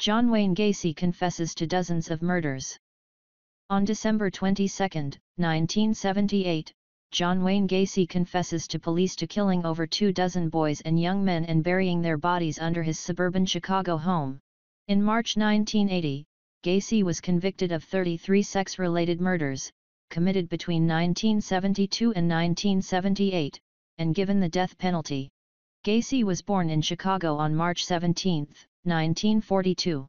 John Wayne Gacy confesses to dozens of murders. On December 22, 1978, John Wayne Gacy confesses to police to killing over 24 boys and young men and burying their bodies under his suburban Chicago home. In March 1980, Gacy was convicted of 33 sex-related murders, committed between 1972 and 1978, and given the death penalty. Gacy was born in Chicago on March 17, 1942.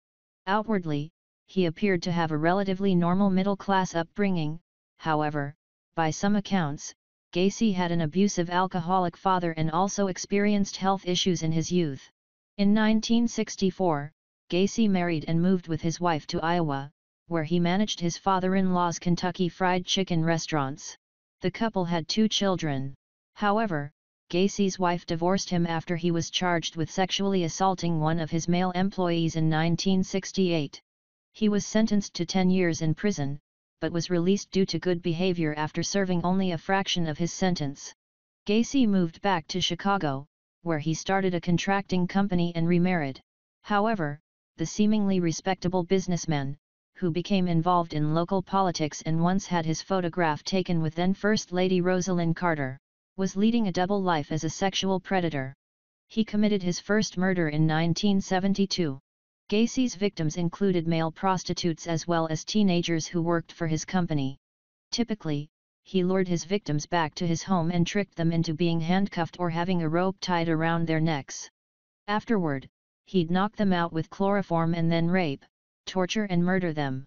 Outwardly, he appeared to have a relatively normal middle-class upbringing. However, by some accounts, Gacy had an abusive alcoholic father and also experienced health issues in his youth. In 1964, Gacy married and moved with his wife to Iowa, where he managed his father-in-law's Kentucky Fried Chicken restaurants. The couple had 2 children. However, Gacy's wife divorced him after he was charged with sexually assaulting one of his male employees in 1968. He was sentenced to 10 years in prison, but was released due to good behavior after serving only a fraction of his sentence. Gacy moved back to Chicago, where he started a contracting company and remarried. However, the seemingly respectable businessman, who became involved in local politics and once had his photograph taken with then First Lady Rosalynn Carter, was leading a double life as a sexual predator. He committed his first murder in 1972. Gacy's victims included male prostitutes as well as teenagers who worked for his company. Typically, he lured his victims back to his home and tricked them into being handcuffed or having a rope tied around their necks. Afterward, he'd knock them out with chloroform and then rape, torture and murder them.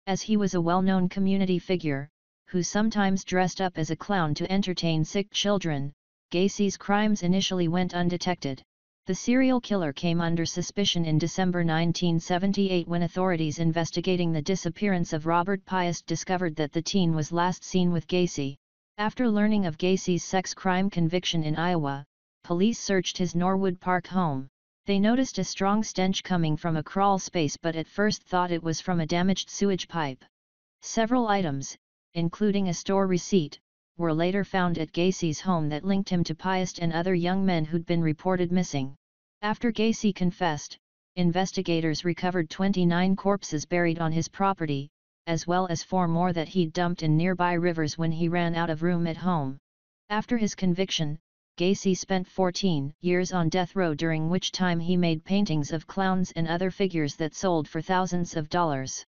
As he was a well-known community figure, who sometimes dressed up as a clown to entertain sick children, Gacy's crimes initially went undetected. The serial killer came under suspicion in December 1978 when authorities investigating the disappearance of Robert Piest discovered that the teen was last seen with Gacy. After learning of Gacy's sex crime conviction in Iowa, police searched his Norwood Park home. They noticed a strong stench coming from a crawl space but at first thought it was from a damaged sewage pipe. Several items, including a store receipt, were later found at Gacy's home that linked him to Piest and other young men who'd been reported missing. After Gacy confessed, investigators recovered 29 corpses buried on his property, as well as 4 more that he'd dumped in nearby rivers when he ran out of room at home. After his conviction, Gacy spent 14 years on death row, during which time he made paintings of clowns and other figures that sold for thousands of dollars.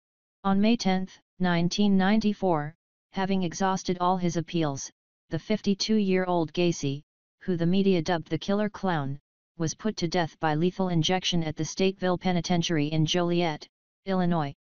On May 10, 1994, having exhausted all his appeals, the 52-year-old Gacy, who the media dubbed the Killer Clown, was put to death by lethal injection at the Stateville Penitentiary in Joliet, Illinois.